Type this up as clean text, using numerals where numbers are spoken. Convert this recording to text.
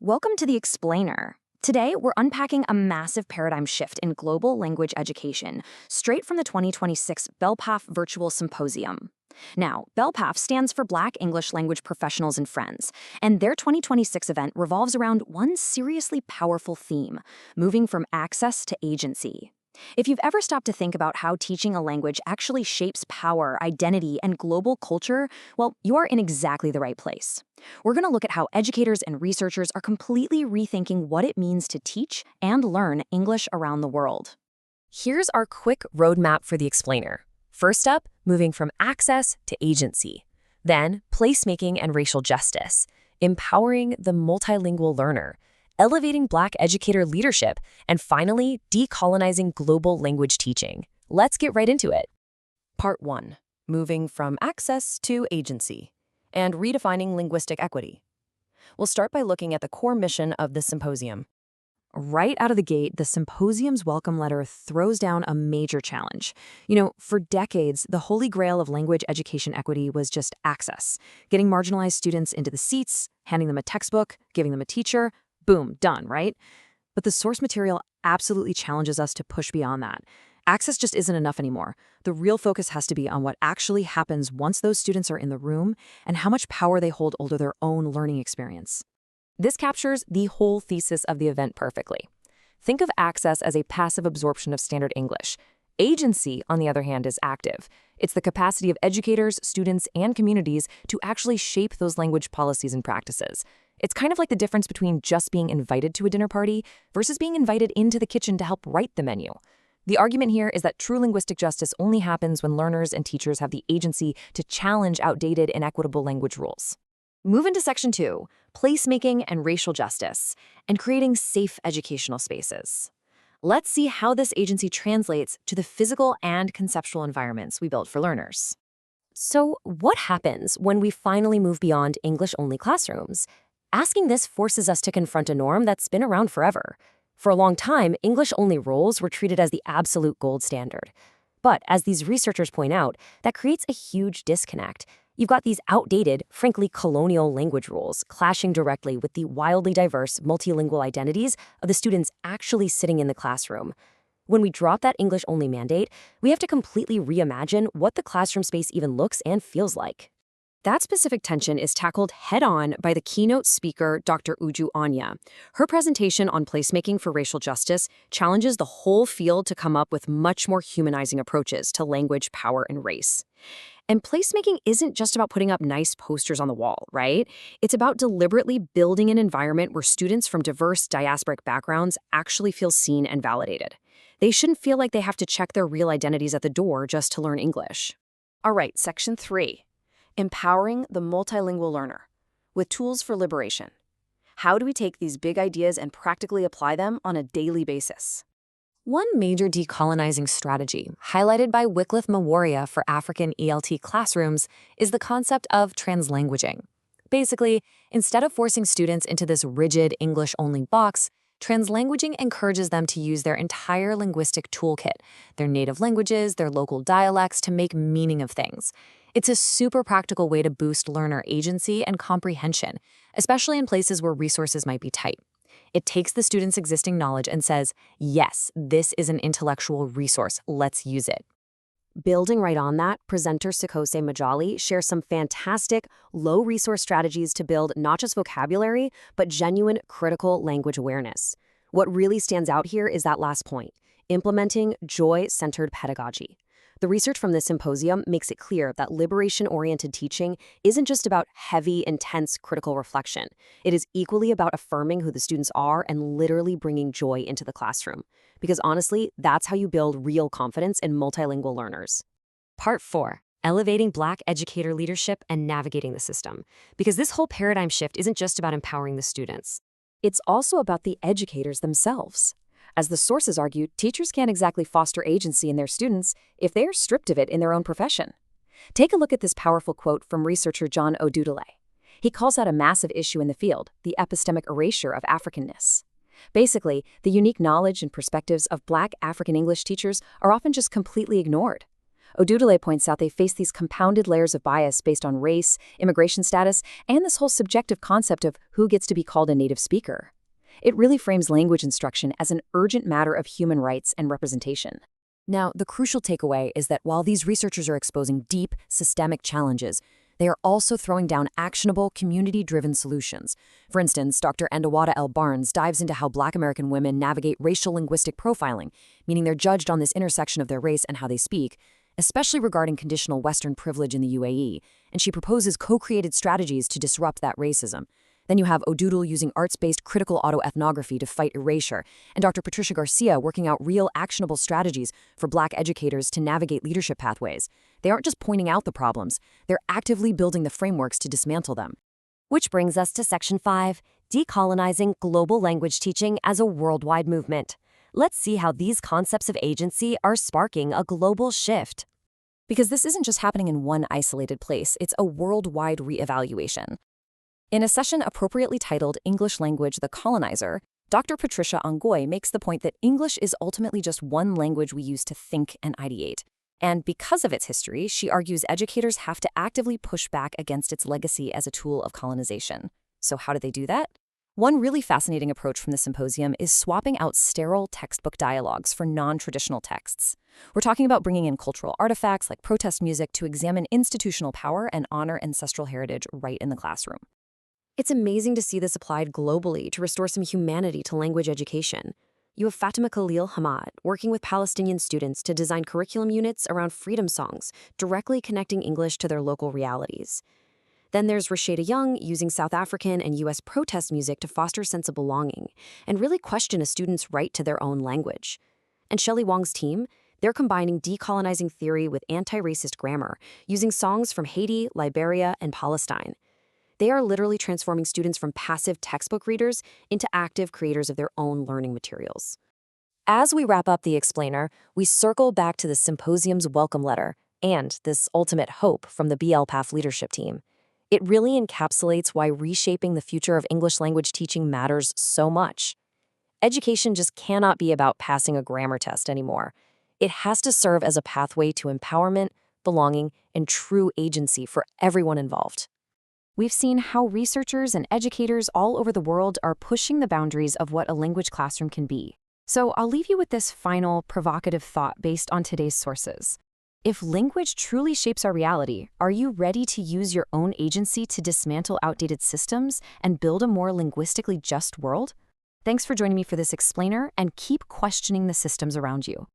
Welcome to The Explainer. Today, we're unpacking a massive paradigm shift in global language education, straight from the 2026 BELPaF Virtual Symposium. Now, BELPaF stands for Black English Language Professionals and Friends, and their 2026 event revolves around one seriously powerful theme, moving from access to agency. If you've ever stopped to think about how teaching a language actually shapes power, identity, and global culture, well, you are in exactly the right place. We're going to look at how educators and researchers are completely rethinking what it means to teach and learn English around the world. Here's our quick roadmap for the explainer. First up, moving from access to agency. Then, placemaking and racial justice, empowering the multilingual learner, elevating Black educator leadership, and finally, decolonizing global language teaching. Let's get right into it. Part 1. Moving from access to agency and redefining linguistic equity. We'll start by looking at the core mission of the symposium. Right out of the gate, the symposium's welcome letter throws down a major challenge. For decades, the holy grail of language education equity was just access, getting marginalized students into the seats, handing them a textbook, giving them a teacher. Boom, done, right? But the source material absolutely challenges us to push beyond that. Access just isn't enough anymore. The real focus has to be on what actually happens once those students are in the room and how much power they hold over their own learning experience. This captures the whole thesis of the event perfectly. Think of access as a passive absorption of standard English. Agency, on the other hand, is active. It's the capacity of educators, students, and communities to actually shape those language policies and practices. It's kind of like the difference between just being invited to a dinner party versus being invited into the kitchen to help write the menu. The argument here is that true linguistic justice only happens when learners and teachers have the agency to challenge outdated, inequitable language rules. Move into Section 2, placemaking and racial justice, and creating safe educational spaces. Let's see how this agency translates to the physical and conceptual environments we build for learners. So, what happens when we finally move beyond English-only classrooms? Asking this forces us to confront a norm that's been around forever. For a long time, English-only roles were treated as the absolute gold standard. But as these researchers point out, that creates a huge disconnect. You've got these outdated, frankly colonial language rules clashing directly with the wildly diverse multilingual identities of the students actually sitting in the classroom. When we drop that English-only mandate, we have to completely reimagine what the classroom space even looks and feels like. That specific tension is tackled head-on by the keynote speaker, Dr. Uju Anya. Her presentation on placemaking for racial justice challenges the whole field to come up with much more humanizing approaches to language, power, and race. And placemaking isn't just about putting up nice posters on the wall, right? It's about deliberately building an environment where students from diverse diasporic backgrounds actually feel seen and validated. They shouldn't feel like they have to check their real identities at the door just to learn English. All right, Section 3. Empowering the multilingual learner with tools for liberation. How do we take these big ideas and practically apply them on a daily basis? One major decolonizing strategy, highlighted by Wycliffe Mawaria for African ELT classrooms, is the concept of translanguaging. Basically, instead of forcing students into this rigid English-only box, translanguaging encourages them to use their entire linguistic toolkit, their native languages, their local dialects, to make meaning of things. It's a super practical way to boost learner agency and comprehension, especially in places where resources might be tight. It takes the student's existing knowledge and says, yes, this is an intellectual resource, let's use it. Building right on that, presenter Sikose Majali shares some fantastic, low-resource strategies to build not just vocabulary, but genuine critical language awareness. What really stands out here is that last point, implementing joy-centered pedagogy. The research from this symposium makes it clear that liberation-oriented teaching isn't just about heavy, intense critical reflection. It is equally about affirming who the students are and literally bringing joy into the classroom. Because honestly, that's how you build real confidence in multilingual learners. Part 4. Elevating Black educator leadership and navigating the system. Because this whole paradigm shift isn't just about empowering the students. It's also about the educators themselves. As the sources argue, teachers can't exactly foster agency in their students if they are stripped of it in their own profession. Take a look at this powerful quote from researcher John Odudele. He calls out a massive issue in the field, the epistemic erasure of Africanness. Basically, the unique knowledge and perspectives of Black African English teachers are often just completely ignored. Odudele points out they face these compounded layers of bias based on race, immigration status, and this whole subjective concept of who gets to be called a native speaker. It really frames language instruction as an urgent matter of human rights and representation. Now, the crucial takeaway is that while these researchers are exposing deep, systemic challenges, they are also throwing down actionable, community-driven solutions. For instance, Dr. Ndawada L. Barnes dives into how Black American women navigate racial linguistic profiling, meaning they're judged on this intersection of their race and how they speak, especially regarding conditional Western privilege in the UAE, and she proposes co-created strategies to disrupt that racism. Then you have Odudel using arts-based critical autoethnography to fight erasure, and Dr. Patricia Garcia working out real actionable strategies for Black educators to navigate leadership pathways. They aren't just pointing out the problems, they're actively building the frameworks to dismantle them. Which brings us to Section 5, Decolonizing Global Language Teaching as a Worldwide Movement. Let's see how these concepts of agency are sparking a global shift. Because this isn't just happening in one isolated place, it's a worldwide reevaluation. In a session appropriately titled English Language the Colonizer, Dr. Patricia Ongoy makes the point that English is ultimately just one language we use to think and ideate. And because of its history, she argues educators have to actively push back against its legacy as a tool of colonization. So how do they do that? One really fascinating approach from the symposium is swapping out sterile textbook dialogues for non-traditional texts. We're talking about bringing in cultural artifacts like protest music to examine institutional power and honor ancestral heritage right in the classroom. It's amazing to see this applied globally to restore some humanity to language education. You have Fatima Khalil Hamad working with Palestinian students to design curriculum units around freedom songs, directly connecting English to their local realities. Then there's Rasheda Young using South African and U.S. protest music to foster a sense of belonging and really question a student's right to their own language. And Shelley Wong's team, they're combining decolonizing theory with anti-racist grammar, using songs from Haiti, Liberia, and Palestine. They are literally transforming students from passive textbook readers into active creators of their own learning materials. As we wrap up the explainer, we circle back to the symposium's welcome letter and this ultimate hope from the BELPaF leadership team. It really encapsulates why reshaping the future of English language teaching matters so much. Education just cannot be about passing a grammar test anymore. It has to serve as a pathway to empowerment, belonging, and true agency for everyone involved. We've seen how researchers and educators all over the world are pushing the boundaries of what a language classroom can be. So I'll leave you with this final, provocative thought based on today's sources. If language truly shapes our reality, are you ready to use your own agency to dismantle outdated systems and build a more linguistically just world? Thanks for joining me for this explainer, and keep questioning the systems around you.